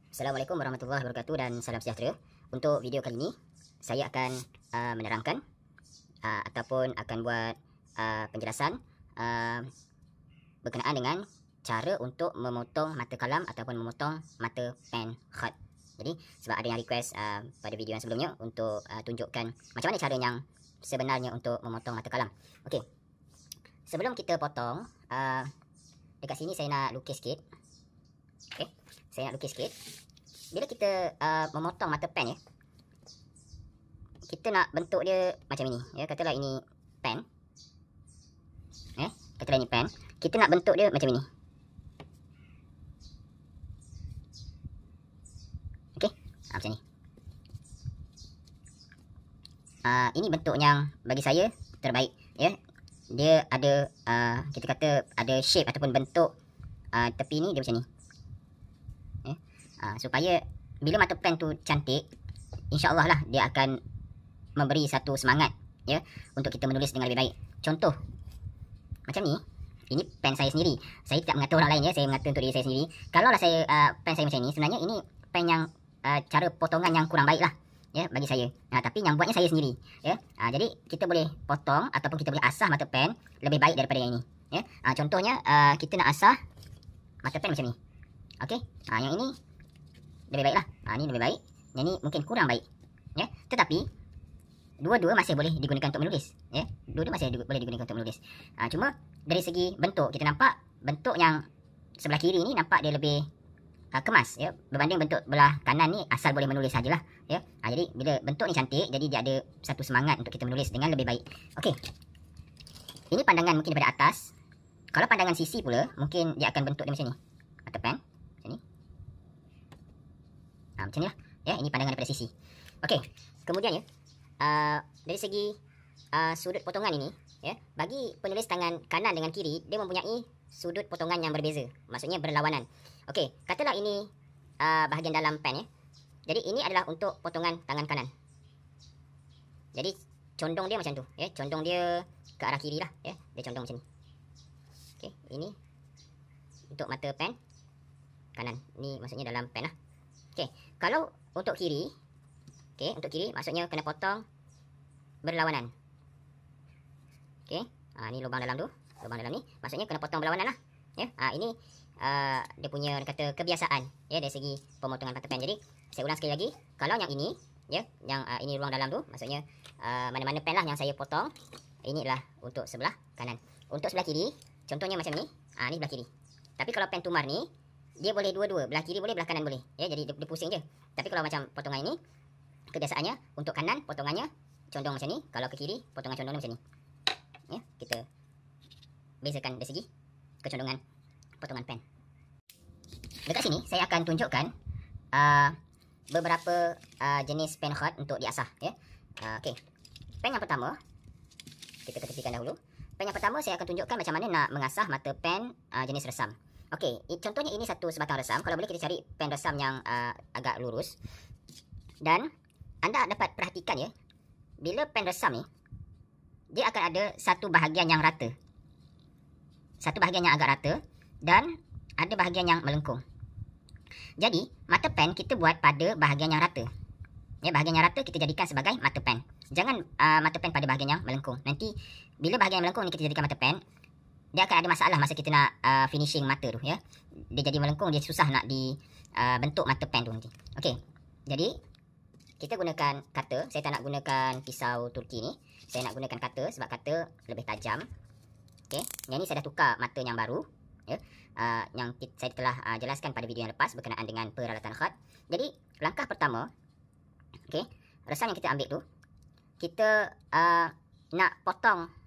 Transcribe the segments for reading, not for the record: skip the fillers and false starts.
Assalamualaikum warahmatullahi wabarakatuh dan salam sejahtera. Untuk video kali ini, saya akan menerangkan ataupun akan buat penjelasan berkenaan dengan cara untuk memotong mata kalam ataupun memotong mata pen khat. Jadi, sebab ada yang request pada video yang sebelumnya untuk tunjukkan macam mana cara yang sebenarnya untuk memotong mata kalam. Okey, sebelum kita potong, dekat sini saya nak lukis sikit. Okey, saya nak lukis sikit. Bila kita memotong mata pen ya, kita nak bentuk dia macam ini ya. Katalah ini pen. Katalah ini pen. Kita nak bentuk dia macam ini. Okey, macam ni. Ini bentuk yang bagi saya terbaik ya. Dia ada kita kata ada shape ataupun bentuk tepi ni dia macam ni. Supaya bila mata pen tu cantik, insya-Allah lah dia akan memberi satu semangat ya untuk kita menulis dengan lebih baik. Contoh macam ni, ini pen saya sendiri. Saya tak mengata orang lain ya, saya mengata untuk diri saya sendiri. Kalau lah saya pen saya macam ni, sebenarnya ini pen yang cara potongan yang kurang baik lah ya bagi saya. Tapi yang buatnya saya sendiri ya. Jadi kita boleh potong ataupun kita boleh asah mata pen lebih baik daripada yang ini ya. Contohnya kita nak asah mata pen macam ni. Okey. Yang ini lebih baik lah. Ini lebih baik. Yang ni mungkin kurang baik. Ya. Tetapi dua-dua masih boleh digunakan untuk menulis. Ya. Dua-dua masih boleh digunakan untuk menulis. Cuma dari segi bentuk, kita nampak bentuk yang sebelah kiri ni nampak dia lebih kemas. Ya. Berbanding bentuk belah kanan ni asal boleh menulis sajalah. Ya. Jadi bila bentuk ni cantik, jadi dia ada satu semangat untuk kita menulis dengan lebih baik. Okey. Ini pandangan mungkin daripada atas. Kalau pandangan sisi pula, mungkin dia akan bentuk dia macam ni. Mata pen. Macam ni. Macam ni lah. Ya, ini pandangan daripada sisi. Okey. Kemudian ya, dari segi sudut potongan ini, ya, bagi penulis tangan kanan dengan kiri, dia mempunyai sudut potongan yang berbeza. Maksudnya berlawanan. Okey, katalah ini bahagian dalam pen ya. Jadi ini adalah untuk potongan tangan kanan. Jadi condong dia macam tu, ya. Condong dia ke arah kiri lah, ya. Dia condong macam ni. Okey, ini untuk mata pen kanan. Ini maksudnya dalam pen lah. Okey, kalau untuk kiri, okey, untuk kiri maksudnya kena potong berlawanan. Okey, ni lubang dalam tu, lubang dalam ni maksudnya kena potong berlawanan lah. Ya, ini dia punya kata kebiasaan ya dari segi pemotongan mata pen. Jadi saya ulang sekali lagi, kalau yang ini ya, yang ini ruang dalam tu maksudnya mana-mana pen lah yang saya potong, ini adalah untuk sebelah kanan. Untuk sebelah kiri, contohnya macam ni, ni sebelah kiri. Tapi kalau pen tumar ni dia boleh dua-dua, belah kiri boleh, belah kanan boleh. Ya, jadi dia pusing je. Tapi kalau macam potongan ini, kebiasaannya untuk kanan potongannya condong macam ni, kalau ke kiri potongan condongnya macam ni. Ya, kita bezakan dari segi kecondongan potongan pen. Dekat sini saya akan tunjukkan beberapa jenis pen khat untuk diasah ya. Okey. Pen yang pertama kita ketepikan dahulu. Pen yang pertama saya akan tunjukkan macam mana nak mengasah mata pen jenis resam. Okey, contohnya ini satu sebatang resam. Kalau boleh kita cari pen resam yang agak lurus. Dan anda dapat perhatikan ya, bila pen resam ni, dia akan ada satu bahagian yang rata. Satu bahagian yang agak rata dan ada bahagian yang melengkung. Jadi, mata pen kita buat pada bahagian yang rata. Ya, bahagian yang rata kita jadikan sebagai mata pen. Jangan mata pen pada bahagian yang melengkung. Nanti bila bahagian yang melengkung ni kita jadikan mata pen, dia akan ada masalah masa kita nak finishing mata tu ya. Dia jadi melengkung, dia susah nak dibentuk mata pen tu nanti. Okey. Jadi kita gunakan cutter. Saya tak nak gunakan pisau Turki ni. Saya nak gunakan cutter sebab cutter lebih tajam. Okey. Yang ni saya dah tukar mata yang baru ya. Yang saya telah jelaskan pada video yang lepas berkenaan dengan peralatan khat. Jadi langkah pertama, okey, resam yang kita ambil tu, kita nak potong.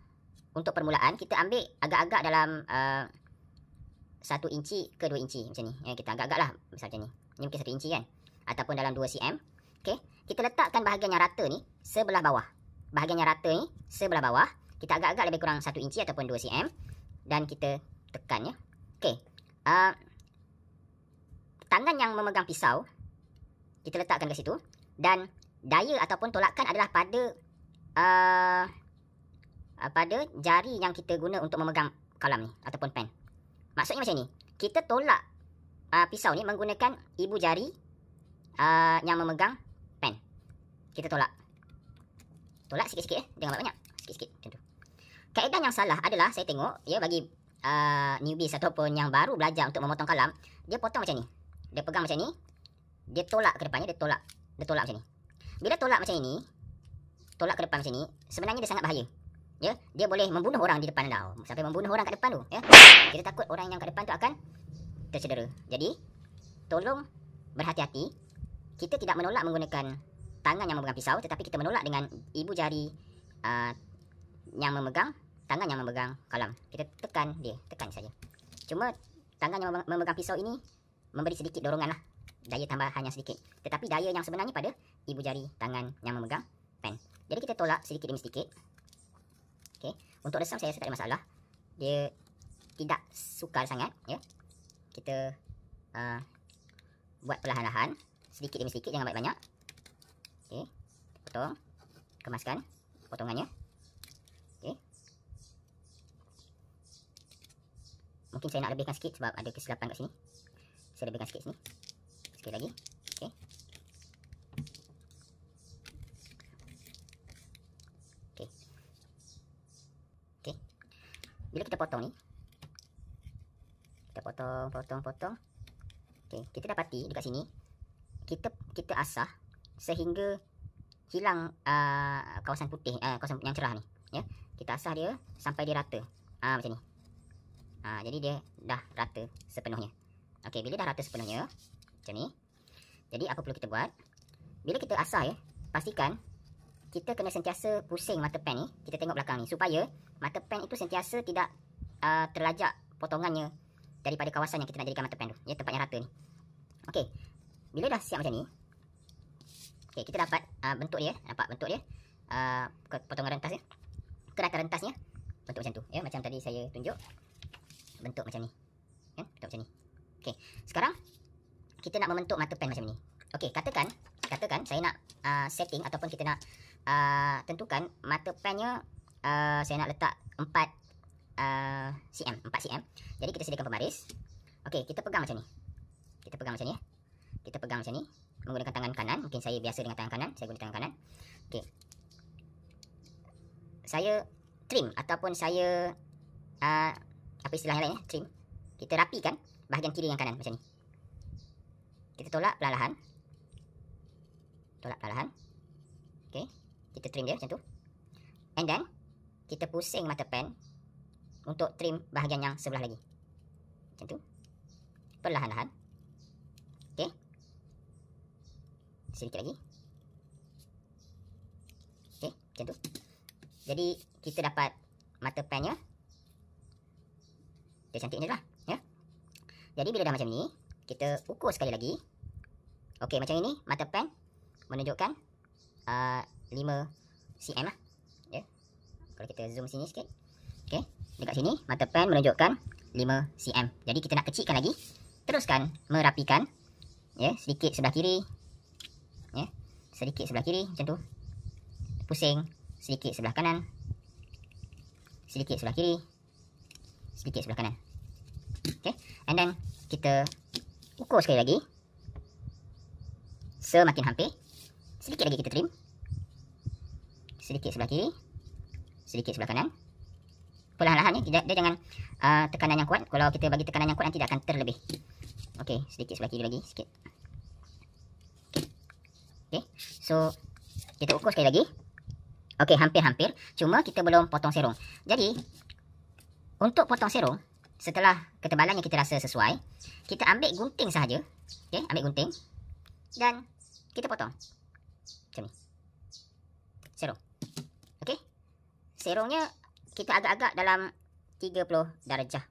Untuk permulaan, kita ambil agak-agak dalam 1 inci ke 2 inci macam ni. Ya, kita agak-agak lah besar macam ni. Ini mungkin 1 inci kan. Ataupun dalam 2 cm. Okey, kita letakkan bahagian yang rata ni sebelah bawah. Bahagian yang rata ni sebelah bawah. Kita agak-agak lebih kurang 1 inci ataupun 2 cm. Dan kita tekan ya. Okey. Tangan yang memegang pisau, kita letakkan ke situ. Dan daya ataupun tolakan adalah pada pada jari yang kita guna untuk memegang kalam ni ataupun pen. Maksudnya macam ni, kita tolak pisau ni menggunakan ibu jari yang memegang pen. Kita tolak. Tolak sikit-sikit jangan banyak. Sikit-sikit macam tu. Kaedah yang salah adalah saya tengok ya bagi newbies ataupun yang baru belajar untuk memotong kalam, dia potong macam ni. Dia pegang macam ni. Dia tolak ke depannya, dia tolak macam ni. Bila tolak macam ini, tolak ke depan macam ni, sebenarnya dia sangat bahaya. Ya, dia boleh membunuh orang di depan anda. Sampai membunuh orang kat depan tu, ya. Kita takut orang yang kat depan tu akan tercedera. Jadi, tolong berhati-hati. Kita tidak menolak menggunakan tangan yang memegang pisau, tetapi kita menolak dengan ibu jari yang memegang, tangan yang memegang kalam. Kita tekan dia, tekan saja. Cuma tangan yang memegang pisau ini memberi sedikit dorongan lah. Daya tambahan yang sedikit. Tetapi daya yang sebenarnya pada ibu jari tangan yang memegang pen. Jadi kita tolak sedikit demi sedikit. Okay. Untuk resam saya rasa tak ada masalah. Dia tidak sukar sangat, ya. Kita buat perlahan-lahan, sedikit demi sedikit, jangan banyak-banyak. Okay. Potong, kemaskan potongannya. Okay. Mungkin saya nak lebihkan sikit sebab ada kesilapan kat sini. Saya lebihkan sikit sini. Sikit lagi. Okay. Okay. Okay. Bila kita potong ni, kita potong. Okay. Kita dapati dekat sini, kita asah sehingga hilang kawasan putih, kawasan yang cerah ni. Ya. Kita asah dia sampai dia rata. Macam ni. Jadi dia dah rata sepenuhnya. Okay. Bila dah rata sepenuhnya, macam ni. Jadi apa perlu kita buat? Bila kita asah ya, pastikan kita kena sentiasa pusing mata pen ni. Kita tengok belakang ni supaya mata pen itu sentiasa tidak terlajak potongannya daripada kawasan yang kita nak jadikan mata pen tu. Ya, tempat yang rata ni. Okey. Bila dah siap macam ni, okey, kita dapat bentuk dia, nampak bentuk dia. Potongan rentas dia. Keratan rentasnya bentuk macam tu, ya, macam tadi saya tunjuk. Bentuk macam ni. Kan? Bentuk macam ni. Okey. Sekarang kita nak membentuk mata pen macam ni. Okey, katakan saya nak setting ataupun kita nak tentukan mata pennya, saya nak letak 4 cm. Jadi kita sediakan pembaris. Okey, kita pegang macam ni. Kita pegang macam ni ya. Kita pegang macam ni menggunakan tangan kanan. Mungkin saya biasa dengan tangan kanan, saya guna tangan kanan. Okey. Saya trim ataupun saya apa istilah yang lain ya? Trim. Kita rapikan bahagian kiri yang kanan macam ni. Kita tolak perlahan. Okey, kita trim dia macam tu. And then kita pusing mata pen untuk trim bahagian yang sebelah lagi. Macam tu. Perlahan-lahan. Okey. Sedikit lagi. Okey, macam tu. Jadi kita dapat mata pennya. Dia cantik ni lah, ya. Jadi bila dah macam ni, kita ukur sekali lagi. Okey, macam ini mata pen menunjukkan 5 cm lah. Ya. Kalau kita zoom sini sikit. Okey, dekat sini mata pen menunjukkan 5 cm. Jadi kita nak kecilkan lagi. Teruskan merapikan. Ya, sedikit sebelah kiri. Ya, sedikit sebelah kiri macam tu. Pusing sedikit sebelah kanan. Sedikit sebelah kiri. Sedikit sebelah kanan. Okey, and then kita ukur sekali lagi. Semakin hampir. Sedikit lagi kita trim. Sedikit sebelah kiri. Sedikit sebelah kanan. Perlahan-lahan ya. Dia jangan tekanan yang kuat. Kalau kita bagi tekanan yang kuat nanti dia akan terlebih. Okey, sedikit sebelah kiri lagi. Sikit. Okey. So, kita ukur sekali lagi. Okey, hampir-hampir. Cuma kita belum potong serong. Jadi, untuk potong serong, setelah ketebalan yang kita rasa sesuai, kita ambil gunting sahaja. Okey, ambil gunting. Dan kita potong. Macam ni. Serong. Okey. Serongnya kita agak-agak dalam 30 darjah.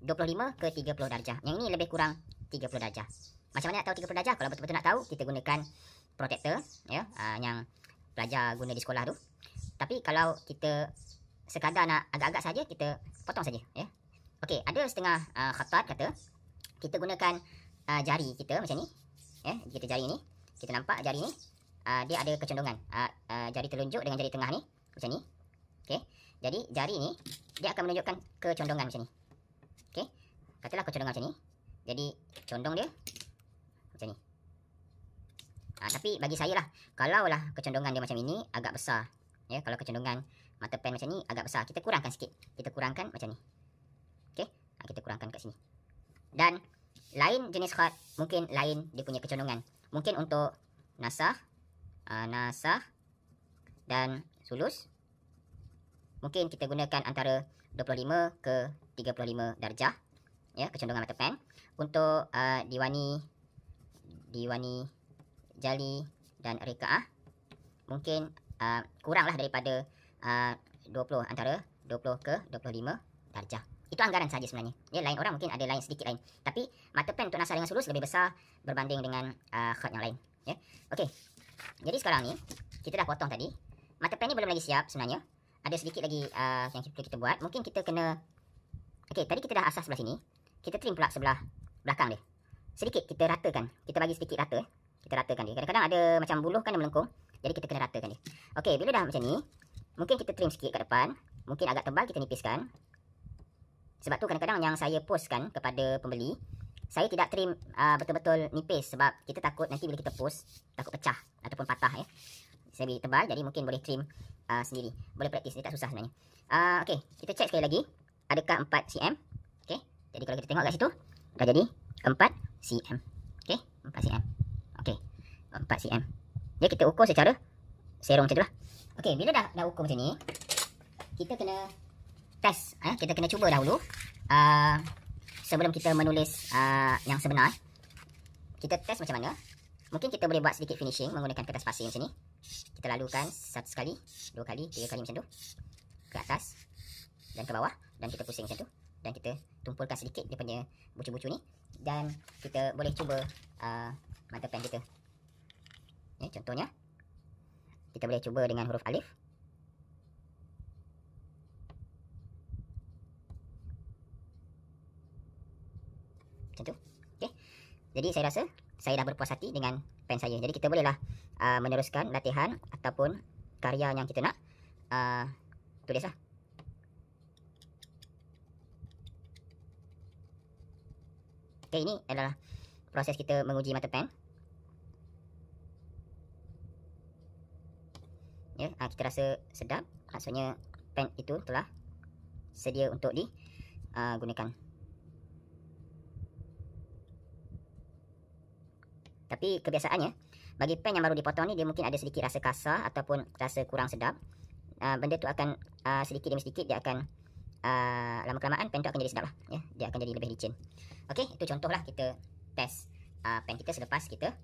25 ke 30 darjah. Yang ini lebih kurang 30 darjah. Macam mana nak tahu 30 darjah? Kalau betul-betul nak tahu, kita gunakan protector ya, yang pelajar guna di sekolah tu. Tapi kalau kita sekadar nak agak-agak saja, kita potong saja ya. Okey, ada setengah khatat kata kita gunakan jari kita macam ni. Ya, kita jari ni, kita nampak jari ni dia ada kecondongan. Jari telunjuk dengan jari tengah ni macam ni. Okey. Jadi jari ni dia akan menunjukkan kecondongan macam ni. Okey. Katalah kecondongan macam ni. Jadi condong dia macam ni. Tapi bagi saya lah, kalaulah kecondongan dia macam ini agak besar, ya, kalau kecondongan mata pen macam ni agak besar, kita kurangkan sikit. Kita kurangkan macam ni. Okey, kita kurangkan kat sini. Dan lain jenis khat mungkin lain dia punya kecondongan. Mungkin untuk nasah, dan sulus, mungkin kita gunakan antara 25 ke 35 darjah, ya, kecondongan mata pen. Untuk diwani, jali dan rekaah, mungkin kuranglah daripada 20, antara 20 ke 25 darjah. Itu anggaran saja sebenarnya. Ya, lain orang mungkin ada lain, sedikit lain. Tapi mata pen untuk nasah dengan sulus lebih besar berbanding dengan khat yang lain. Ya. Okey. Jadi sekarang ni kita dah potong tadi. Mata pen ni belum lagi siap sebenarnya. Ada sedikit lagi yang kita buat. Mungkin kita kena. Okey, tadi kita dah asas sebelah sini. Kita trim pula sebelah belakang dia. Sedikit kita ratakan. Kita bagi sedikit rata. Kita ratakan dia. Kadang-kadang ada macam buluh kan dia melengkung. Jadi kita kena ratakan dia. Okey, bila dah macam ni, mungkin kita trim sikit kat depan. Mungkin agak tebal kita nipiskan. Sebab tu kadang-kadang yang saya postkan kepada pembeli, saya tidak trim betul-betul nipis. Sebab kita takut nanti bila kita post, takut pecah ataupun patah, ya. Saya beri tebal, jadi mungkin boleh trim sendiri. Boleh praktis, dia tak susah sebenarnya. Okey, kita check sekali lagi. Adakah 4 cm? Okey, jadi kalau kita tengok kat situ, dah jadi 4 cm. Okey, 4 cm. Okey, 4 cm. Jadi kita ukur secara serong macam tu lah. Okey, bila dah ukur macam ni, kita kena test. Kita kena cuba dahulu. Sebelum kita menulis yang sebenar, kita test macam mana. Mungkin kita boleh buat sedikit finishing menggunakan kertas pasir macam ni. Kita lalukan 1 kali, 2 kali, 3 kali macam tu, ke atas dan ke bawah, dan kita pusing macam tu, dan kita tumpulkan sedikit dia punya bucu-bucu ni, dan kita boleh cuba mata pen kita. Ya, contohnya kita boleh cuba dengan huruf alif. Macam tu. Okey. Jadi saya rasa saya dah berpuas hati dengan pen saya. Jadi kita bolehlah meneruskan latihan ataupun karya yang kita nak tulislah. Okey, ini adalah proses kita menguji mata pen. Ya, kita rasa sedap. Maksudnya pen itu telah sedia untuk digunakan. Tapi kebiasaannya, bagi pen yang baru dipotong ni, dia mungkin ada sedikit rasa kasar ataupun rasa kurang sedap. Benda tu akan sedikit demi sedikit dia akan lama-kelamaan pen tu akan jadi sedap lah. Ya, dia akan jadi lebih licin. Okey, itu contohlah kita test pen kita selepas kita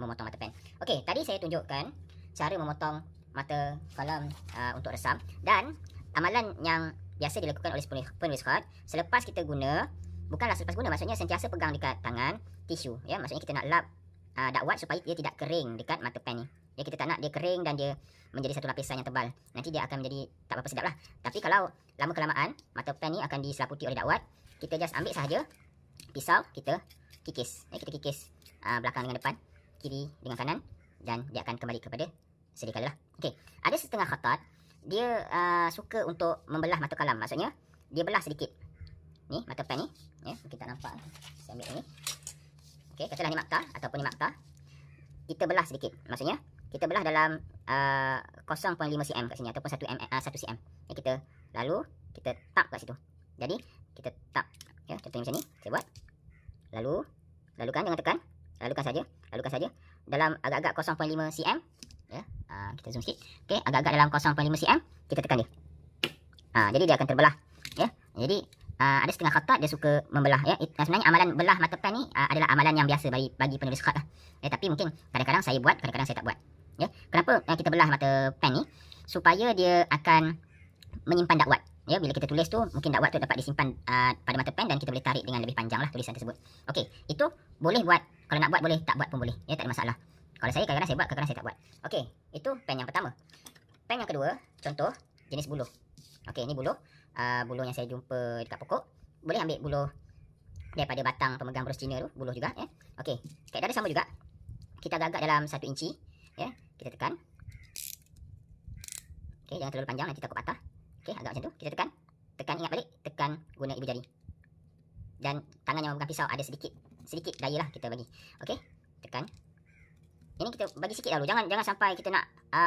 memotong mata pen. Okey, tadi saya tunjukkan cara memotong mata kalam untuk resam, dan amalan yang biasa dilakukan oleh penulis khat selepas kita guna, bukanlah selepas guna, maksudnya sentiasa pegang dekat tangan tisu, ya, maksudnya kita nak lap dakwat supaya dia tidak kering dekat mata pen ni. Ya, kita tak nak dia kering dan dia menjadi satu lapisan yang tebal. Nanti dia akan menjadi tak berapa sedap lah. Tapi kalau lama kelamaan mata pen ni akan diselaputi oleh dakwat, kita just ambil sahaja pisau, kita kikis. Ya, kita kikis belakang dengan depan, kiri dengan kanan, dan dia akan kembali kepada sedia kala lah. Okey, ada setengah khatat dia suka untuk membelah mata kalam. Maksudnya dia belah sedikit. Ni mata pen ni, ya, mungkin tak nampak. Saya ambil ini. Okey, katalah ni makta ataupun ni makta. Kita belah sedikit. Maksudnya kita belah dalam 0.5 cm kat sini ataupun 1 cm. Ya, kita lalu kita tap kat situ. Jadi kita tap, ya, contohnya macam ni saya buat. Lalukan, jangan tekan. Lalukan saja dalam agak-agak 0.5 cm. Ya, kita zoom sikit. Okey, agak-agak dalam 0.5 cm kita tekan dia. Jadi dia akan terbelah. Ya, jadi ada setengah khatat dia suka membelah, ya. Sebenarnya amalan belah mata pen ni adalah amalan yang biasa bagi penulis khat lah. Ya, tapi mungkin kadang-kadang saya buat, kadang-kadang saya tak buat. Ya, kenapa kita belah mata pen ni? Supaya dia akan menyimpan dakwat. Ya, bila kita tulis tu mungkin dakwat tu dapat disimpan pada mata pen dan kita boleh tarik dengan lebih panjang lah tulisan tersebut. Okey, itu boleh buat. Kalau nak buat boleh, tak buat pun boleh. Ya, tak ada masalah. Kalau saya kadang-kadang saya buat, kadang-kadang saya tak buat. Okey, itu pen yang pertama. Pen yang kedua, contoh jenis buluh. Okey, ini buluh. Buluh yang saya jumpa dekat pokok. Boleh ambil buluh daripada batang pemegang bros Cina tu, buluh juga, ya. Okey, kat dada sama juga. Kita agak-agak dalam 1 inci, ya. Kita tekan. Okey, jangan terlalu panjang nanti takut patah. Okey, agak macam tu. Kita tekan. Tekan, ingat balik, tekan guna ibu jari. Dan tangan yang memegang pisau ada sedikit daya lah kita bagi. Okey, tekan. Ini kita bagi sikit dulu. Jangan sampai kita nak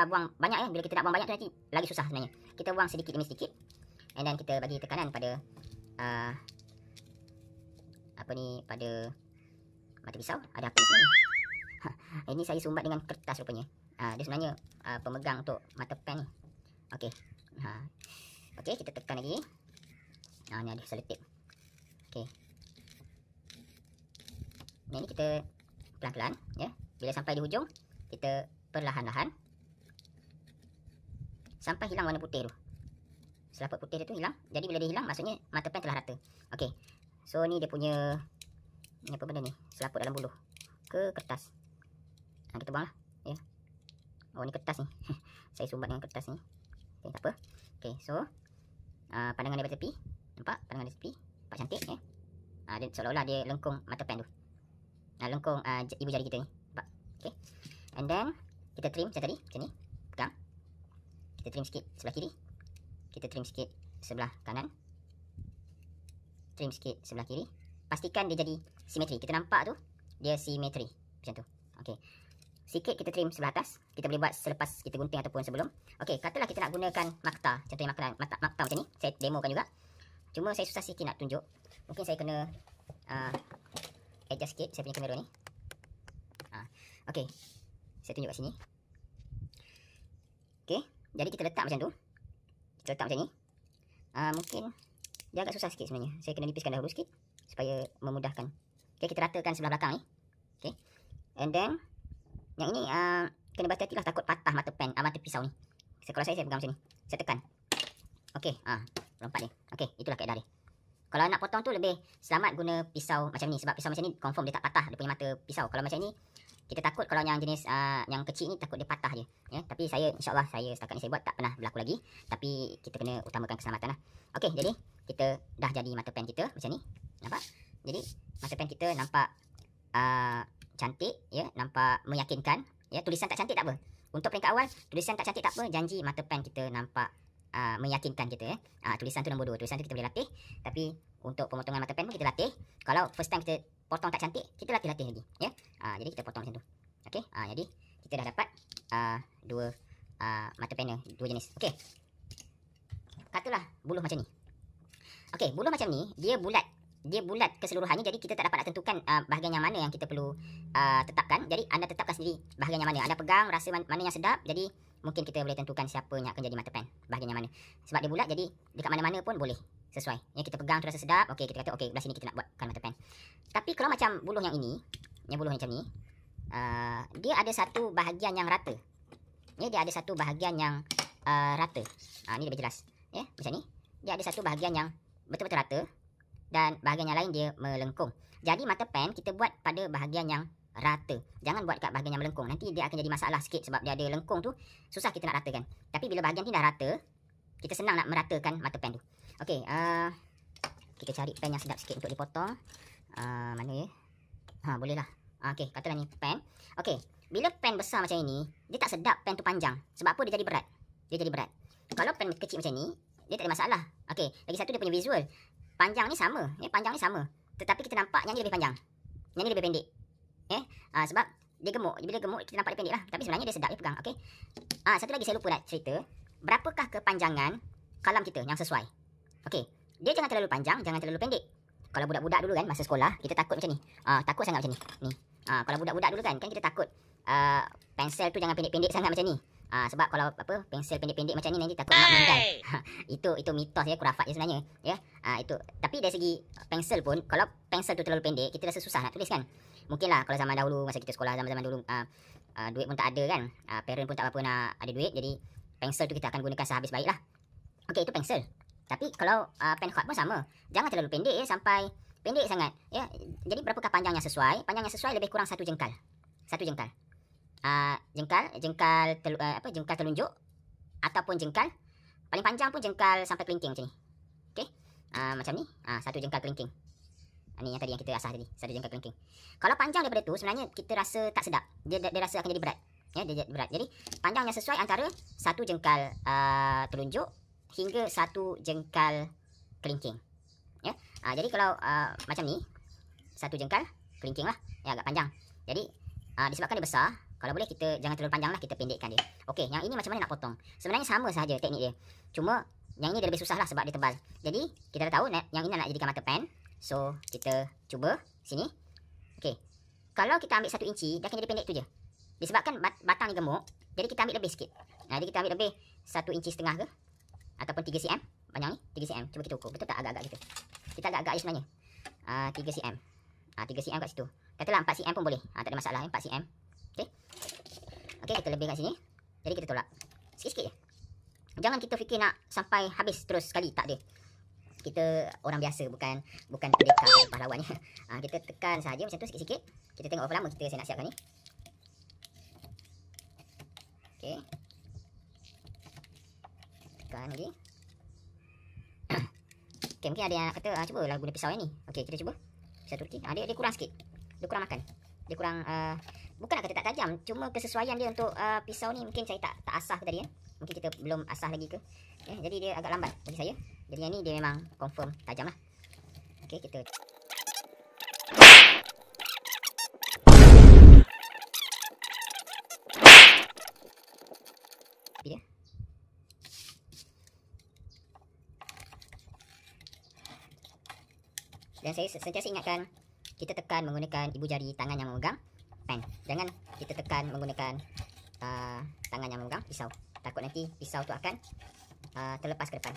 buang banyak ya. Bila kita nak buang banyak tu nanti lagi susah sebenarnya. Kita buang sedikit demi sedikit. And then kita bagi tekanan pada pada mata pisau. Ada apa ni sebenarnya? Ini saya sumbat dengan kertas rupanya. Dia sebenarnya pemegang untuk mata pen ni. Okey. Okey, kita tekan lagi. Ni ada selotip. Okey. Ini kita pelan-pelan ya. Bila sampai di hujung, kita perlahan-lahan sampai hilang warna putih tu. Selaput putih dia tu hilang. Jadi bila dia hilang, maksudnya mata pen telah rata. Okey. So ni dia punya ni apa benda ni? Selaput dalam buluh ke kertas. Kita buang lah ya. Oh ni kertas ni. Saya sumbat dengan kertas ni. Okey, tak apa. Okey, so pandangan daripada tepi. Nampak? Pandangan dari tepi. Nampak cantik ya. Dia seolah-olah dia lengkung mata pen tu. Lengkung ibu jari kita ni. Nampak? Okey. And then kita trim macam tadi, macam ni. Pegang. Kita trim sikit sebelah kiri. Kita trim sikit sebelah kanan. Trim sikit sebelah kiri. Pastikan dia jadi simetri. Kita nampak tu dia simetri macam tu. Okey. Sikit kita trim sebelah atas. Kita boleh buat selepas kita gunting ataupun sebelum. Okey, katalah kita nak gunakan makta. Contohnya makta macam ni. Saya demokan juga. Cuma saya susah sikit nak tunjuk. Mungkin saya kena adjust sikit saya punya kamera ni. Okey. Saya tunjuk kat sini. Okey, jadi kita letak macam tu. Kita letak macam ni. Mungkin dia agak susah sikit sebenarnya. Saya kena nipiskan dahulu sikit supaya memudahkan. Okey, kita ratakan sebelah belakang ni. Okey. And then yang ini kena berhati-hatilah takut patah mata pen, mata pisau ni. Kalau saya pegang macam ni. Saya tekan. Okey, lompat dia. Okey, itulah kaedah dia. Kalau nak potong tu lebih selamat guna pisau macam ni. Sebab pisau macam ni confirm dia tak patah dia punya mata pisau. Kalau macam ni kita takut kalau yang jenis yang kecil ni takut dia patah je ya. Tapi saya insyaAllah saya setakat ni saya buat tak pernah berlaku lagi. Tapi kita kena utamakan keselamatan lah. Okey, jadi kita dah jadi mata pen kita macam ni. Nampak? Jadi mata pen kita nampak cantik ya, nampak meyakinkan ya. Tulisan tak cantik tak apa. Untuk peringkat awal tulisan tak cantik tak apa, janji mata pen kita nampak meyakinkan kita ya. Tulisan tu nombor 2. Tulisan tu kita boleh latih. Tapi untuk pemotongan mata pen pun kita latih. Kalau first time kita potong tak cantik, kita latih-latih lagi ya. Jadi kita potong macam tu. Okey, jadi kita dah dapat dua mata pen, dua jenis. Okey. Katalah buluh macam ni. Okey, buluh macam ni dia bulat. Dia bulat keseluruhannya, jadi kita tak dapat nak tentukan bahagian yang mana yang kita perlu tetapkan. Jadi anda tetapkan sendiri bahagian yang mana. Anda pegang rasa mana yang sedap. Jadi mungkin kita boleh tentukan siapa yang akan jadi mata pen, bahagian yang mana. Sebab dia bulat jadi dekat mana-mana pun boleh sesuai. Ya, kita pegang tu rasa sedap. Okey, kita kata okey, belah sini kita nak buatkan mata pen. Tapi kalau macam buluh yang ini, yang buluh macam ni, dia ada satu bahagian yang rata. Ya, dia ada satu bahagian yang rata. Ni lebih jelas. Ya, macam ni. Dia ada satu bahagian yang betul-betul rata dan bahagian yang lain dia melengkung. Jadi mata pen kita buat pada bahagian yang rata. Jangan buat kat bahagian yang melengkung. Nanti dia akan jadi masalah sikit sebab dia ada lengkung tu, susah kita nak ratakan. Tapi bila bahagian ni dah rata, kita senang nak meratakan mata pen tu. Okey, kita cari pen yang sedap sikit untuk dipotong. Mana ya? Boleh lah. Okey, katalah ni pen. Okey, bila pen besar macam ini, dia tak sedap pen tu panjang. Sebab apa? Dia jadi berat. Dia jadi berat. Kalau pen kecil macam ni, dia tak ada masalah. Okey, lagi satu dia punya visual. Panjang ni sama. Panjang ni sama. Tetapi kita nampak yang ni lebih panjang. Yang ni lebih pendek. Sebab dia gemuk. Bila gemuk kita nampak dia pendek lah. Tapi sebenarnya dia sedap dia pegang. Okey. Satu lagi saya lupa nak cerita. Berapakah kepanjangan kalam kita yang sesuai? Okey. Dia jangan terlalu panjang, jangan terlalu pendek. Kalau budak-budak dulu kan masa sekolah, kita takut macam ni. Takut sangat macam ni. Ni. Kalau budak-budak dulu kan kita takut pensel tu jangan pendek-pendek sangat macam ni. Sebab kalau pensel pendek-pendek macam ni nanti takut mak meninggal. Itu mitos ya, kurafat je sebenarnya ya. Itu. Tapi dari segi pensel pun, kalau pensel tu terlalu pendek, kita rasa susah nak tulis kan. Mungkinlah kalau zaman dahulu masa kita sekolah, zaman-zaman dulu duit pun tak ada kan. Parent pun tak apa nak ada duit, jadi pensel tu kita akan gunakan sehabis baiklah. Okey, itu pensel. Tapi kalau pen hot pun sama. Jangan terlalu pendek ya, sampai pendek sangat ya. Jadi berapakah panjang yang sesuai? Panjang yang sesuai lebih kurang 1 jengkal. 1 jengkal. Jengkal telunjuk ataupun jengkal paling panjang pun jengkal sampai kelingking macam ni. Okey. Macam ni, 1 jengkal kelingking. Ni yang tadi yang kita asah tadi, 1 jengkal kelingking. Kalau panjang daripada tu sebenarnya kita rasa tak sedap. Dia rasa akan jadi berat. Ya, dia berat. Jadi panjang yang sesuai antara 1 jengkal telunjuk hingga 1 jengkal kelingking. Ya. Jadi kalau macam ni 1 jengkal kelingking lah. Ya, agak panjang. Jadi disebabkan dia besar, Kalau boleh kita jangan terlalu panjang lah, kita pendekkan dia. Okey, yang ini macam mana nak potong? Sebenarnya sama sahaja teknik dia. Cuma yang ini dia lebih susah lah sebab dia tebal. Jadi kita dah tahu yang ini nak jadikan mata pen. So kita cuba sini. Okey. Kalau kita ambil 1 inci, dia akan jadi pendek tu je. Disebabkan batang ni gemuk, jadi kita ambil lebih sikit. Jadi kita ambil lebih 1,5 inci ke ataupun 3 cm. Panjang ni 3 cm. Cuba kita ukur. Betul tak agak-agak gitu? Kita agak-agak je sebenarnya. 3 cm. 3 cm kat situ. Katalah 4 cm pun boleh. Tak ada masalah 4 cm. Okey. Okey, kita lebih kat sini. Jadi kita tolak. Sikit-sikit je. Jangan kita fikir nak sampai habis terus sekali, tak ada. Kita orang biasa, bukan pendekar atau pahlawan. Kita tekan saja macam tu sikit-sikit. Kita tengok berapa lama saya nak siapkan ni. Okey. Tekan lagi. Okey, mungkin ada yang nak kata cubalah guna pisau yang ni. Okey, kita cuba. Pisau Turki. Dia kurang sikit. Dia kurang makan. Dia kurang bukan nak kata tak tajam, cuma kesesuaian dia untuk pisau ni mungkin saya tak asah ke tadi ya. Mungkin kita belum asah lagi ke. Jadi dia agak lambat bagi saya. Jadi yang ni dia memang confirm tajam lah. Okey, kita dia. Dan saya sentiasa ingatkan, kita tekan menggunakan ibu jari tangan yang memegang pen. Jangan kita tekan menggunakan tangan yang memegang pisau. Takut nanti pisau tu akan terlepas ke depan.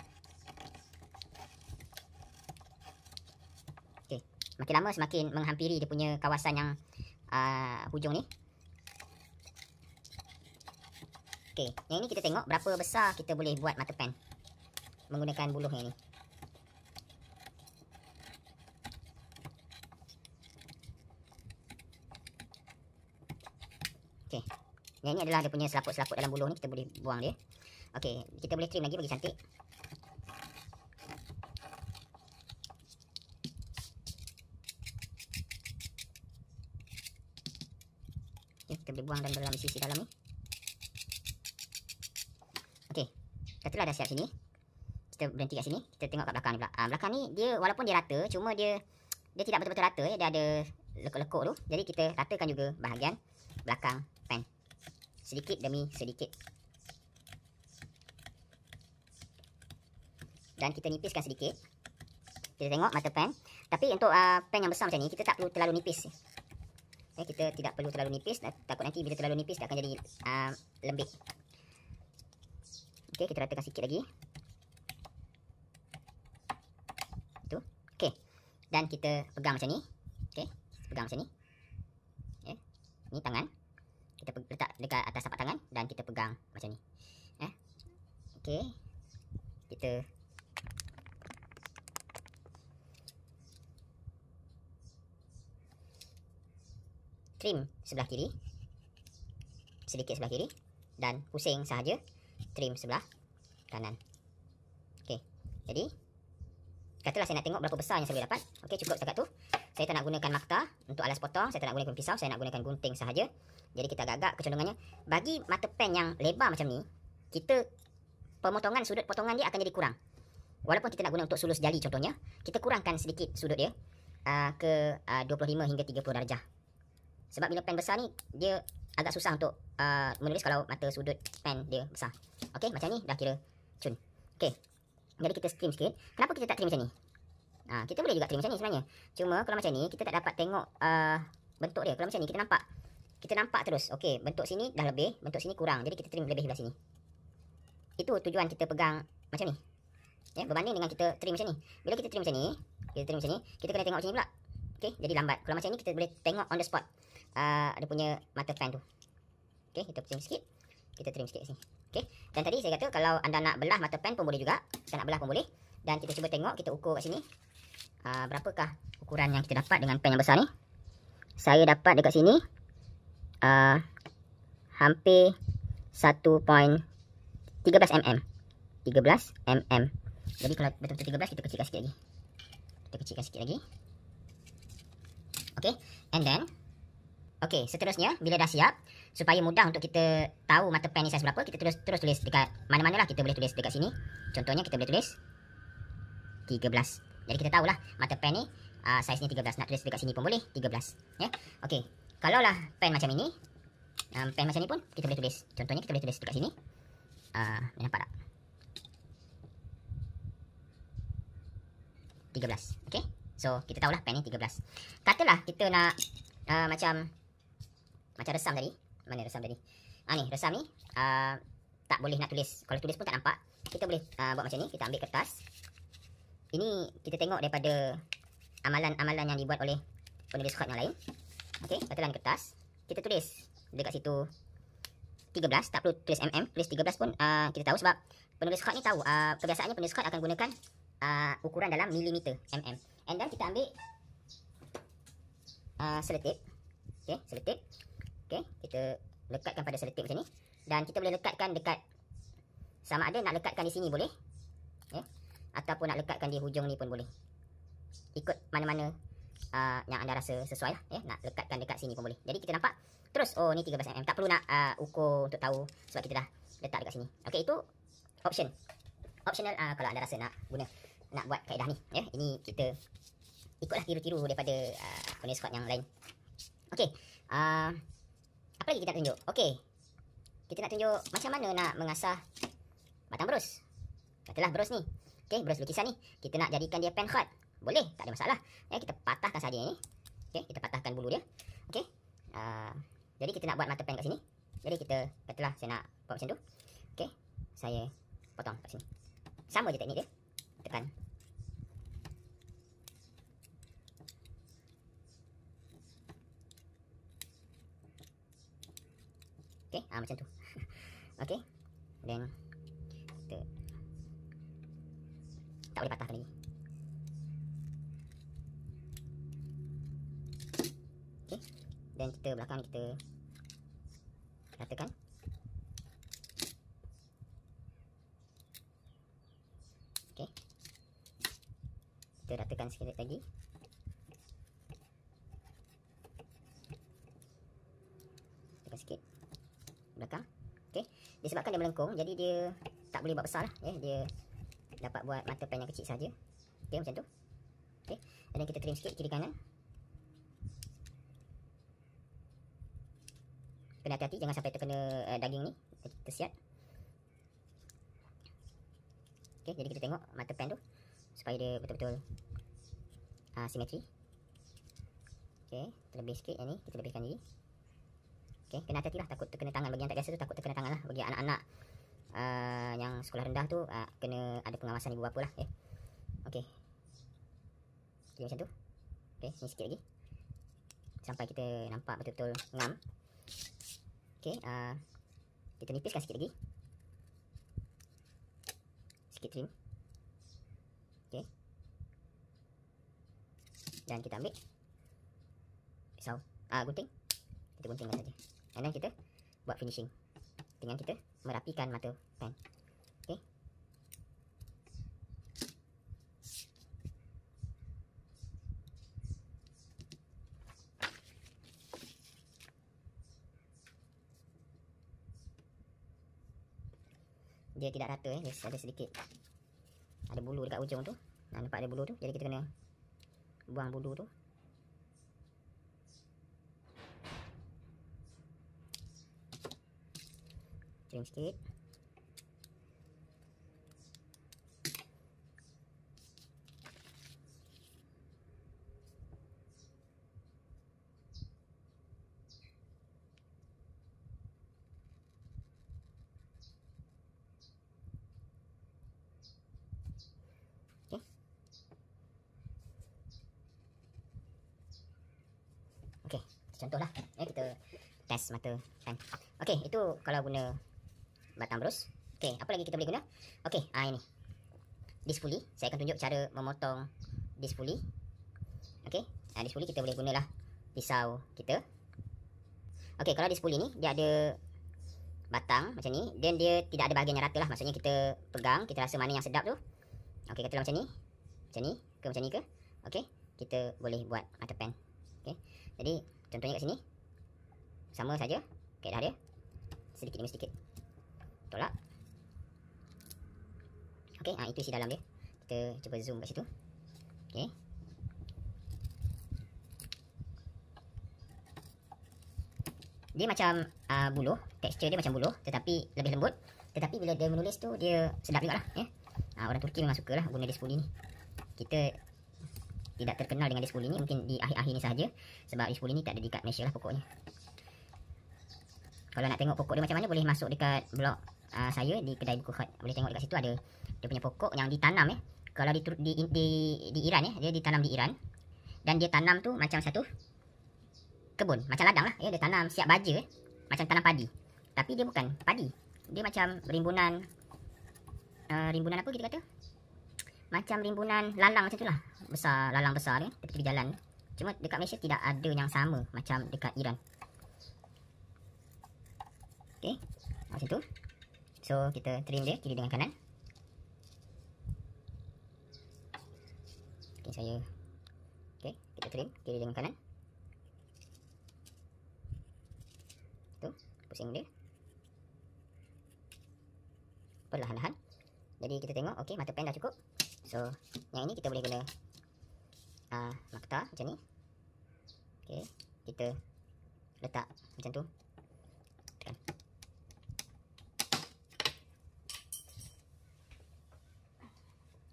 Okey, makin lama semakin menghampiri dia punya kawasan yang hujung ni. Okey, yang ini kita tengok berapa besar kita boleh buat mata pen menggunakan buluh yang ni. Okey. Yang ini adalah dia punya selaput-selaput dalam buluh ni, kita boleh buang dia. Okey, kita boleh trim lagi bagi cantik. Okey, kita boleh buang dalam sisi dalam ni. Okey, katalah dah siap sini. Kita berhenti kat sini, kita tengok kat belakang ni pula. Belakang ni dia walaupun dia rata, cuma dia tidak betul-betul rata ya. Dia ada lekuk-lekuk tu. Jadi kita ratakan juga bahagian belakang pen. Sedikit demi sedikit. Dan kita nipiskan sedikit. Kita tengok mata pen. Tapi untuk pen yang besar macam ni, kita tak perlu terlalu nipis. Kita tidak perlu terlalu nipis. Takut nanti bila terlalu nipis dia akan jadi lembik. Okey, kita ratakan sikit lagi. Tu. Okey. Dan kita pegang macam ni. Okey, pegang macam ni. Ni tangan. Kita letak dekat atas tapak tangan dan kita pegang macam ni. Okey. Kita trim sebelah kiri. Sedikit sebelah kiri dan pusing sahaja trim sebelah kanan. Okey. Jadi katalah saya nak tengok berapa besar yang saya boleh dapat. Okey, cukup setakat tu. Saya tak nak gunakan makta untuk alas potong, saya tak nak gunakan pisau, saya nak gunakan gunting sahaja. Jadi kita agak-agak kecenderungannya bagi mata pen yang lebar macam ni, kita pemotongan sudut potongan dia akan jadi kurang. Walaupun kita nak guna untuk sulus jari contohnya, kita kurangkan sedikit sudut dia ke 25 hingga 30 darjah. Sebab bila pen besar ni dia agak susah untuk menulis kalau mata sudut pen dia besar. Okey, macam ni dah kira cun. Okey. Jadi kita trim sikit. Kenapa kita tak trim macam ni? Kita boleh juga trim macam ni sebenarnya. Cuma kalau macam ni kita tak dapat tengok bentuk dia. Kalau macam ni kita nampak terus. Okey, bentuk sini dah lebih, bentuk sini kurang. Jadi kita trim lebih belah sini. Itu tujuan kita pegang macam ni. Ya, berbanding dengan kita trim macam ni. Bila kita trim macam ni, kita kena tengok macam ni pula. Okey, jadi lambat. Kalau macam ni kita boleh tengok on the spot. Ada punya mata pen tu. Okey, kita trim sikit. Kita trim sikit sini. Okey. Dan tadi saya kata kalau anda nak belah mata pen pun boleh juga. Kita nak belah pun boleh. Dan kita cuba tengok, kita ukur kat sini. Berapakah ukuran yang kita dapat dengan pen yang besar ni? Saya dapat dekat sini hampir 1.13 mm. 13 mm. Jadi kalau betul-betul 13 kita kecilkan sikit lagi. Okey, and then okey, seterusnya bila dah siap, supaya mudah untuk kita tahu mata pen ni saiz berapa, kita terus tulis dekat mana-manalah kita boleh tulis dekat sini. Contohnya kita boleh tulis 13. Jadi kita tahulah mata pen ni saiz ni 13. Nak tulis dekat sini pun boleh 13, ya. Okey. Kalaulah pen macam ini, pen macam ni pun kita boleh tulis. Contohnya kita boleh tulis dekat sini. Nampak tak? 13. Okay. So, kita tahulah pen ni 13. Katalah kita nak macam resam tadi. Mana resam tadi? Ni, resam ni tak boleh nak tulis. Kalau tulis pun tak nampak. Kita boleh buat macam ni. Kita ambil kertas. Ini kita tengok daripada amalan-amalan yang dibuat oleh penulis khot yang lain. Okay, katalah ni kertas. Kita tulis dekat situ 13, tak perlu tulis tulis 13 pun kita tahu sebab penulis khot ni tahu kebiasaannya penulis khot akan gunakan ukuran dalam milimeter, and then kita ambil selotip. Okay, selotip. Okay, kita lekatkan pada selotip macam ni, dan kita boleh lekatkan dekat, sama ada nak lekatkan di sini boleh, ataupun nak lekatkan di hujung ni pun boleh, ikut mana-mana yang anda rasa sesuai lah, nak lekatkan dekat sini pun boleh. Jadi kita nampak terus, oh ni 13 tak perlu nak ukur untuk tahu sebab kita dah letak dekat sini. Okey, itu optional kalau anda rasa nak buat kaedah ni, ini kita ikutlah tiru-tiru daripada penulis khot yang lain. Okey, apa lagi kita nak tunjuk? Okey, kita nak tunjuk macam mana nak mengasah batang bros. Katalah bros ni, okey, bros lukisan ni kita nak jadikan dia pen khot. Boleh, tak ada masalah. Kita patahkan saja ini. Okey, kita patahkan bulu dia. Okey. Jadi kita nak buat mata pen kat sini. Jadi kita katalah saya nak buat macam tu. Okey. Saya potong kat sini. Sama je teknik dia. Tekan. Okey, macam tu. Okey. Dan kita tak boleh patahkan lagi. Dan kita belakang ni kita ratakan. Okey. Kita ratakan sikit lagi. Ratakan sikit belakang. Okey. Disebabkan dia melengkung, jadi dia tak boleh buat besar lah. Dia dapat buat mata pen yang kecil saja. Okey, macam tu. Okey. Dan kita trim sikit kiri kanan. Kena hati-hati jangan sampai terkena daging ni, tersiat. Okey, jadi kita tengok mata pen tu supaya dia betul-betul simetri. Okey, terlebih sikit yang ni, kita lebihkan lagi. Okey, kena hati-hati lah, takut terkena tangan. Bagi yang tak biasa tu takut terkena tangan lah. Bagi anak-anak yang sekolah rendah tu kena ada pengawasan ibu bapa lah. Okey. Okey, macam tu. Okey, ni sikit lagi. Sampai kita nampak betul-betul ngam. Okey, kita nipiskan sikit lagi. Sikit trim. Okey. Dan kita ambil pisau, gunting. Kita guntingkan saja. Dan kita buat finishing dengan kita merapikan mata pen. Okey. Dia tidak rata, dia ada sedikit, ada bulu dekat ujung tu. Nampak ada bulu tu, jadi kita kena buang bulu tu. Trim sikit. Okey, contohlah kita test mata pen. Okey, itu kalau guna batang bros. Okey, apa lagi kita boleh guna? Okey, ini disc pulley. Saya akan tunjuk cara memotong disc pulley. Okey, disc pulley kita boleh gunalah pisau kita. Okey, kalau disc pulley ni dia ada batang macam ni, dan dia tidak ada bahagian yang rata lah. Maksudnya kita pegang, kita rasa mana yang sedap tu. Okey, katalah macam ni. Macam ni ke macam ni ke? Okey, kita boleh buat mata pen. Okey. Jadi contohnya kat sini sama saja kaedah dia, sedikit demi sedikit tolak. Okey, itu isi dalam dia. Kita cuba zoom kat situ. Okey. Dia macam buluh, tekstur dia macam buluh tetapi lebih lembut. Tetapi bila dia menulis tu dia sedap jugalah ya. Orang Turki memang sukalah guna dispoli ni. Kita tidak terkenal dengan dispoli ni mungkin di akhir-akhir ni sahaja sebab dispoli ni tak ada dekat Malaysia lah pokoknya. Kalau nak tengok pokok dia macam mana boleh masuk dekat blog saya di kedai buku khat. Boleh tengok dekat situ ada dia punya pokok yang ditanam ya. Kalau di Iran ya, dia ditanam di Iran dan dia tanam tu macam satu kebun, macam ladang lah ya, dia tanam siap baja macam tanam padi. Tapi dia bukan padi. Dia macam rimbunan rimbunan apa kita kata? Macam rimbunan lalang macam tu lah. Besar, lalang besar ni tepi jalan. Cuma dekat Malaysia tidak ada yang sama macam dekat Iran. Okey, macam tu. So kita trim dia kiri dengan kanan. Okay, saya kita trim kiri dengan kanan. Tu, pusing dia perlahan-lahan. Jadi kita tengok okey, mata pen dah cukup. So yang ini kita boleh guna makta macam ni. Okey, kita letak macam tu. Tekan.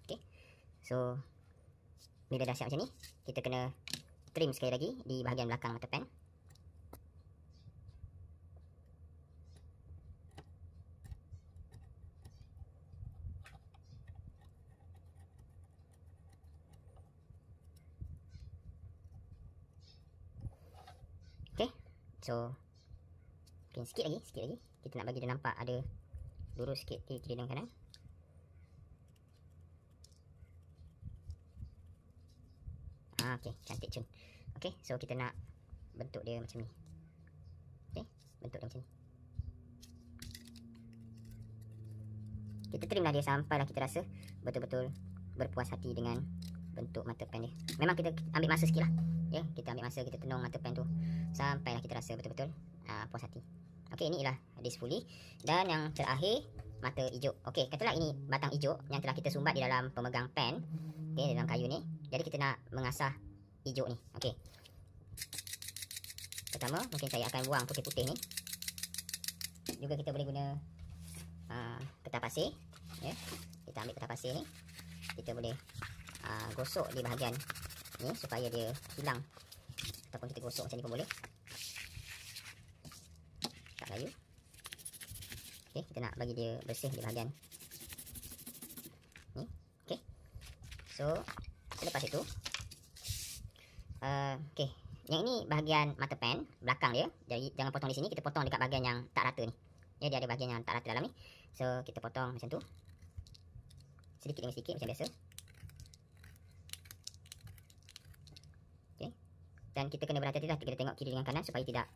Okey. So bila dah siap macam ni, kita kena trim sekali lagi di bahagian belakang mata pen. Okey. So mungkin sikit lagi. Kita nak bagi dia nampak ada lurus sikit kiri dan kanan. Okey, cantik cun. Okey, so kita nak bentuk dia macam ni. Okey, bentuk dia macam ni. Kita trimlah dia sampailah kita rasa betul-betul berpuas hati dengan bentuk mata pen dia. Memang kita ambil masa sikit lah. Ya, kita ambil masa, kita tenung mata pen tu sampailah kita rasa betul-betul puas hati. Okey, inilah dispoli. Dan yang terakhir, mata hijau. Okey, katalah ini batang hijau yang telah kita sumbat di dalam pemegang pen. Okey, dalam kayu ni. Jadi kita nak mengasah hijau ni. Okey. Pertama, mungkin saya akan buang putih-putih ni. Juga kita boleh guna kertas pasir. Ya. Kita ambil kertas pasir ni. Kita boleh gosok di bahagian ni supaya dia hilang. Ataupun kita gosok macam ni pun boleh. Tak layu. Okey, kita nak bagi dia bersih di bahagian ni. Okey. So, selepas itu okey, yang ini bahagian mata pen belakang dia. Jadi jangan potong di sini, kita potong dekat bahagian yang tak rata ni. Ya, dia ada bahagian yang tak rata dalam ni. So kita potong macam tu. Sedikit demi sedikit macam biasa. Okey. Dan kita kena berhati-hati lah, kita tengok kiri dengan kanan supaya tidak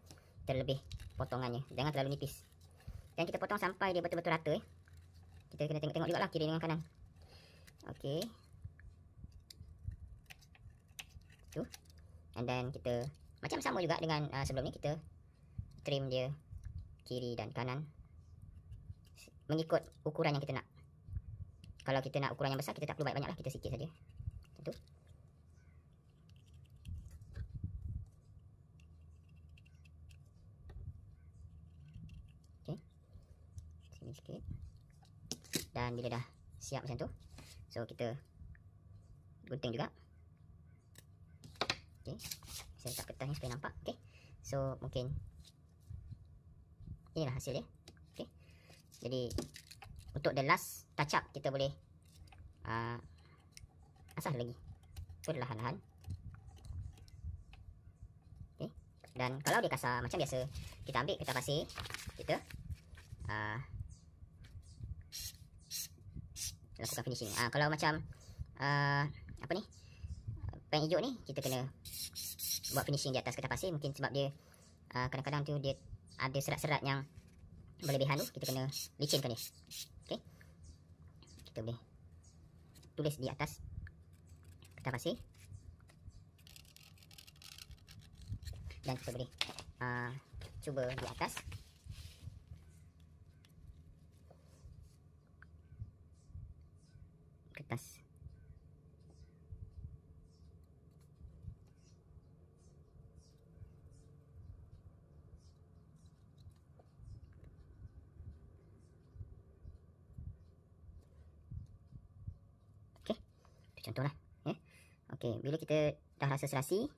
terlebih potongannya. Jangan terlalu nipis. Dan kita potong sampai dia betul-betul rata. Kita kena tengok-tengok jugalah kiri dengan kanan. Okey. Tu. And then kita macam sama juga dengan sebelum ni, kita trim dia kiri dan kanan mengikut ukuran yang kita nak. Kalau kita nak ukuran yang besar, kita tak perlu banyak-banyak lah, kita sikit saja. Macam tu. Okey. Sini sikit. Dan bila dah siap macam tu, so kita gunting juga. Okey, saya letak kertas ni supaya nampak. Okey, so mungkin inilah hasil dia. Okey, jadi untuk the last touch up, kita boleh asah lagi perlahan-lahan. Okey, dan kalau dia kasar macam biasa, kita ambil kertas pasir, kita lakukan finishing. Kalau macam apa ni, pen hijau ni, kita kena buat finishing di atas kertas pasir. Mungkin sebab dia kadang-kadang tu dia ada serat-serat yang berlebihan tu, kita kena licinkan dia. Okey, kita boleh tulis di atas kertas pasir. Dan kita boleh cuba di atas. Kertas. contohlah. Ya. Okey, bila kita dah rasa serasi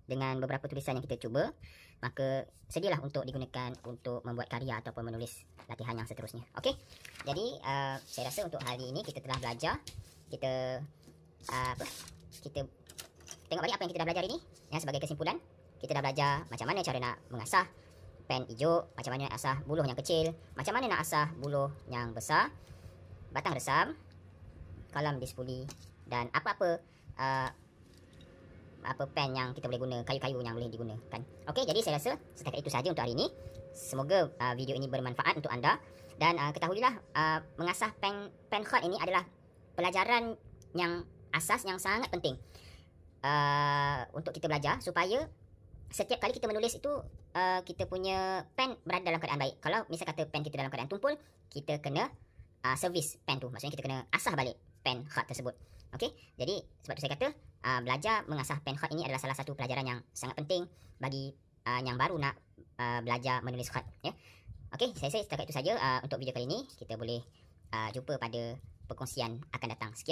dengan beberapa tulisan yang kita cuba, maka sedialah untuk digunakan untuk membuat karya ataupun menulis latihan yang seterusnya. Okey. Jadi saya rasa untuk hari ini kita telah belajar, kita kita tengok balik apa yang kita dah belajar ini. Ya, sebagai kesimpulan, kita dah belajar macam mana cara nak mengasah pen hijau, macam mana nak asah buluh yang kecil, macam mana nak asah buluh yang besar, batang resam, kalam dispuli dan apa-apa pen yang kita boleh guna, kayu-kayu yang boleh digunakan. Okey, jadi saya rasa setakat itu saja untuk hari ini. Semoga video ini bermanfaat untuk anda dan ketahuilah mengasah pen khat ini adalah pelajaran yang asas yang sangat penting untuk kita belajar supaya setiap kali kita menulis itu kita punya pen berada dalam keadaan baik. Kalau misal kata pen kita dalam keadaan tumpul, kita kena servis pen tu. Maksudnya kita kena asah balik pen khat tersebut. Okey, jadi sebab tu saya kata belajar mengasah pen khat ini adalah salah satu pelajaran yang sangat penting bagi yang baru nak belajar menulis khat. Ya. Okey, saya rasa setakat itu saja untuk video kali ini. Kita boleh jumpa pada perkongsian akan datang. Sekian.